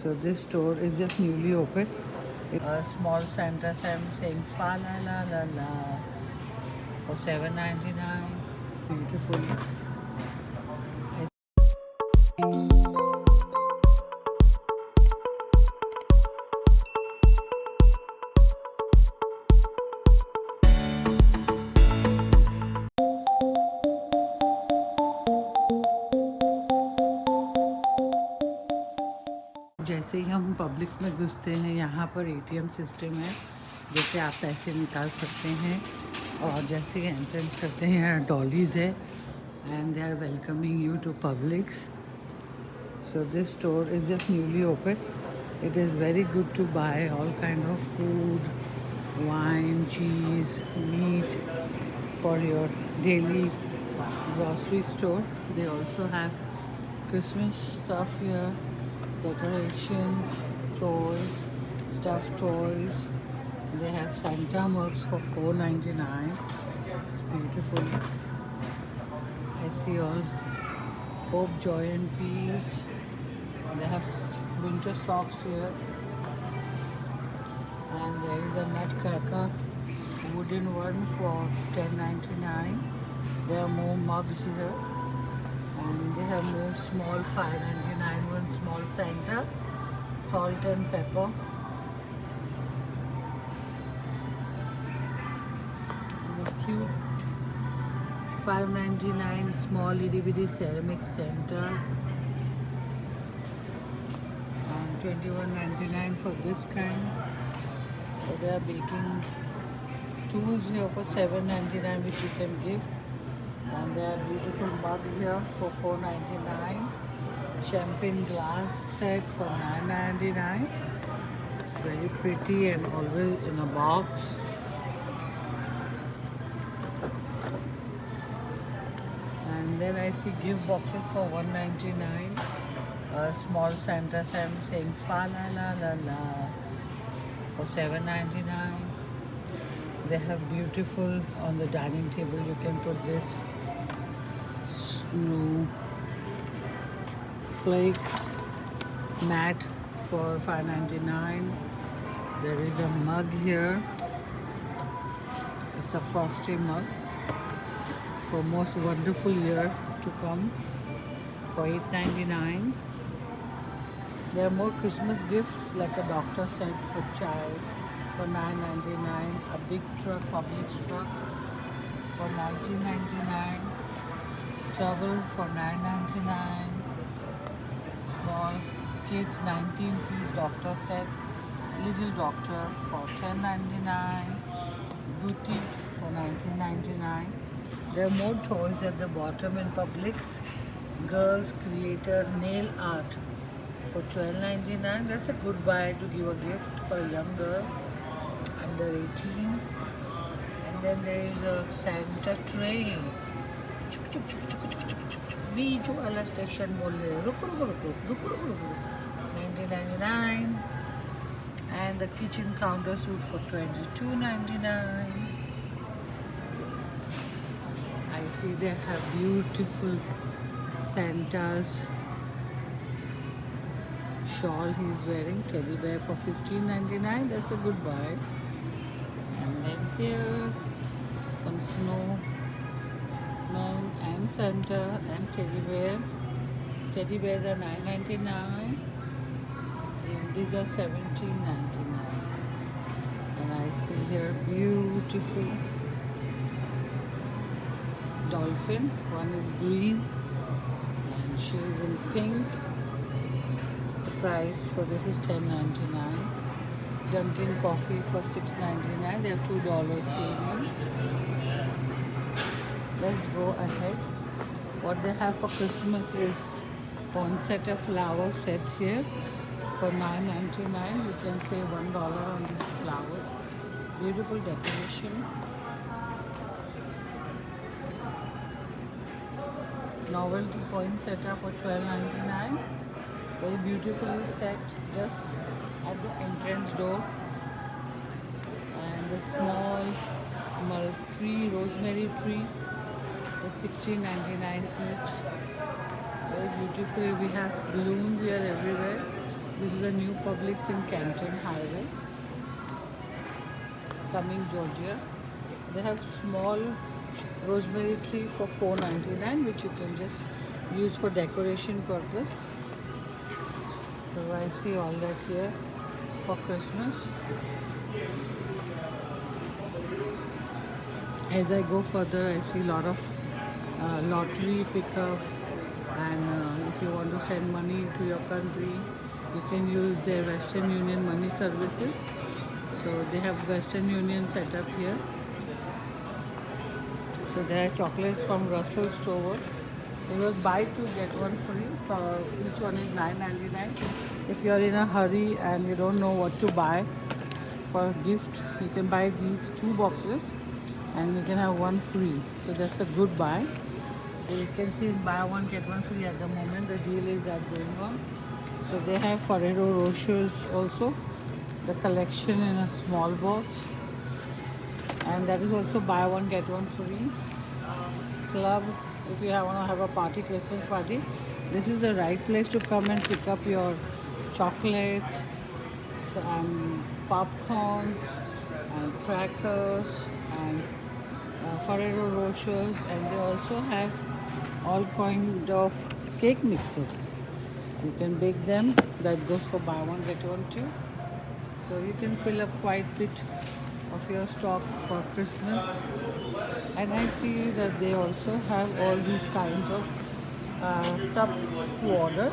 So this store is just newly opened. A small Santa saying fa la la la la for 7.99. Beautiful. जैसे ही हम public में घुसते हैं यहाँ पर एटीएम सिस्टम है, जैसे आप पैसे निकाल सकते हैं। और जैसे ही एंट्रेंस करते हैं यहाँ डॉलीज है and they are welcoming you to publics. So this store is just newly open. It is very good to buy all kind of food, wine, cheese, meat for your daily grocery store. They also have Christmas stuff here, decorations, toys, stuffed toys. They have Santa mugs for $4.99. It's beautiful. I see all hope, joy and peace. They have winter socks here, and there is a nutcracker wooden one for $10.99. There are more mugs here, and they have more small $5.99 one small Santa, salt and pepper. The cute $5.99 small itty bitty ceramic Santa. $21.99 for this kind. So they are baking tools here for $7.99 which you can give. And there are beautiful mugs here for $4.99. Champagne glass set for $9.99. It's very pretty and always in a box. And then I see gift boxes for $1.99. A small Santa saying fa la la la la for $7.99. They have beautiful on the dining table. You can put this snowflakes mat for $5.99. There is a mug here. It's a frosty mug for most wonderful year to come for $8.99. There are more Christmas gifts like a doctor set for child for $9.99, a big truck, Publix truck for $19.99, travel for $9.99, small kids 19-piece doctor set, little doctor for $10.99, boutique for $19.99. There are more toys at the bottom in Publix. Girls Creator Nail Art for $12.99. That's a good buy to give a gift for a young girl under 18. And then there is a Santa train. Chuk chuk chuk chuk chuk chuk chuk chuk. बीच वाला station बोल रहे रुक रुक रुक रुक रुक रुक रुक $19.99. And the kitchen counter suit for $22.99. I see they have beautiful Santa's shawl he's wearing, teddy bear for $15.99. That's a good buy. And then here some snowmen and Santa and teddy bear. Teddy bears are $9.99 and these are $17.99. And I see here beautiful dolphin. One is green and she is in pink. Price for this is $10.99. Dunkin' coffee for $6.99. They have $2 saving. Let's go ahead. What they have for Christmas is poinsettia flower set here for $9.99. You can save $1 on these flowers. Beautiful decoration. Novelty poinsettia for $12.99. Very beautifully set just at the entrance door. And the small tree, rosemary tree is $16.99 each. Very beautifully. We have balloons here everywhere. This is the new Publix in Canton Highway, coming Georgia. They have small rosemary tree for $4.99, which you can just use for decoration purpose. So I see all that here for Christmas. As I go further, I see a lot of lottery pickup, and if you want to send money to your country, you can use their Western Union money services. So they have Western Union set up here. So there are chocolates from Russell Stover. It was buy two get one free. Each one is $9.99. If you are in a hurry and you don't know what to buy for a gift, you can buy these 2 boxes and you can have one free. So that's a good buy. So you can see buy one get one free at the moment. The deal is that going on. So they have Ferrero Rochers also, the collection in a small box, and that is also buy one get one free. Club, if you want to have a party, Christmas party, this is the right place to come and pick up your chocolates and popcorn and crackers and Ferrero Rochers, and they also have all kind of cake mixes. You can bake them. That goes for buy one get one too. So you can fill up quite a bit of your stock for Christmas. And I see that they also have all these kinds of sub to order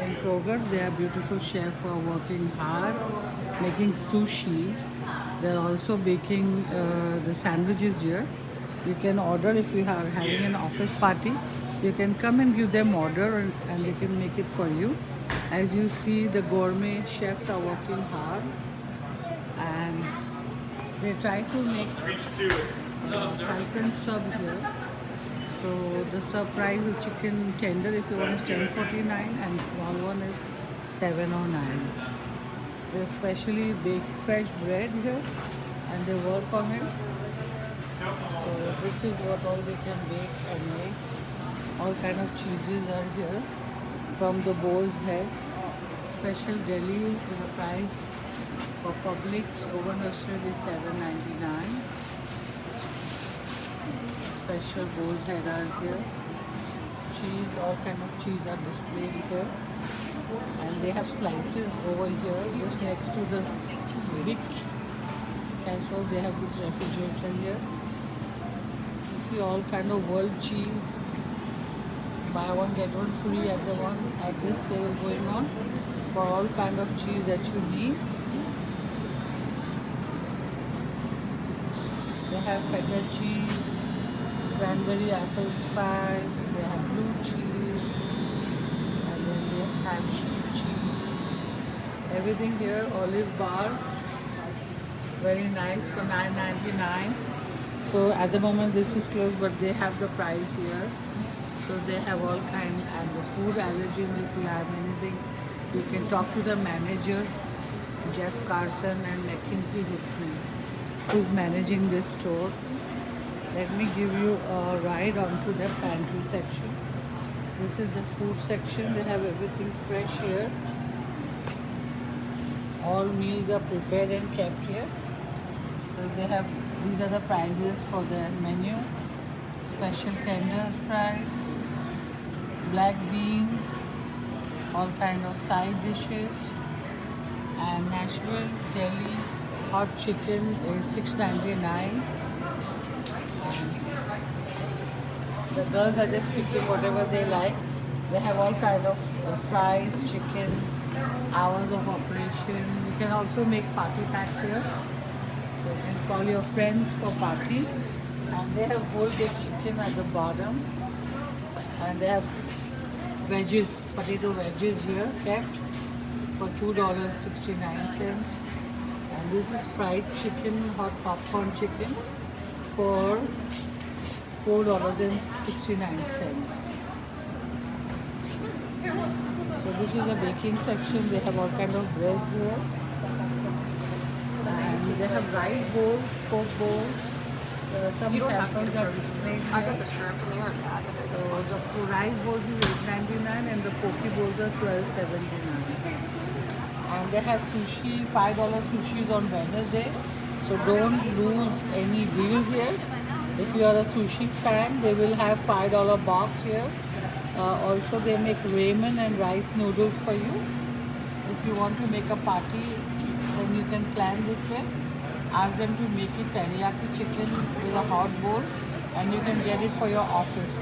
in Kroger. They are beautiful chefs who are working hard, making sushi. They're also baking the sandwiches here. You can order if you are having an office party. You can come and give them order and they can make it for you. As you see, the gourmet chefs are working hard and they try to make Falcon sub here. So the sub price of chicken tender, if you want, is $10.49 and small one is $7.09. They especially bake fresh bread here and they work on it. So this is what all they can bake and make. All kind of cheeses are here from the bull's head. Special deli is the price for Publix oven roasted is $7.99. Special bull's head are here. Cheese, all kind of cheese are displayed here. And they have slices over here just next to the big casserole. They have this refrigerator here. You see all kind of world cheese. Buy one get one free at the one at this sale going on for all kind of cheese that you need. They have feta cheese, cranberry apple spice, they have blue cheese, and then they have sheep cheese. Everything here, olive bar, very nice for $9.99. So at the moment this is closed, but they have the price here. So they have all kind, and the food allergen, if you have anything, you can talk to the manager, Jeff Carson and McKinsey Hickman, who is managing this store. Let me give you a ride onto the pantry section. This is the food section. They have everything fresh here. All meals are prepared and kept here. So they have, these are the prices for the menu. Special tenders price, black beans, all kind of side dishes, and Nashville deli hot chicken is $6.99. The girls are just picking whatever they like. They have all kind of fries, chicken, hours of operation. You can also make party packs here. So you can call your friends for party. And they have whole baked chicken at the bottom. And they have wedges, potato wedges here kept for $2.69. And this is fried chicken, hot popcorn chicken for $4.69. So this is the baking section. They have all kind of bread here. And they have rice bowls, Coke bowls. Some samples are displayed here. I got the shrimp from there. So the rice bowls is $8.99 and the poke bowls are $12.79. they have sushi, $5 sushis on Wednesday. So don't lose any deals here. If you are a sushi fan, they will have $5 box here. Also, they make ramen and rice noodles for you. If you want to make a party, then you can plan this way. Ask them to make it teriyaki chicken with a hot bowl, and you can get it for your office.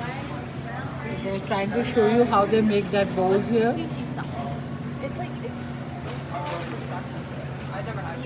They're trying to show you how they make that bowl here. Sushi sauce. It's like, it's... I've never had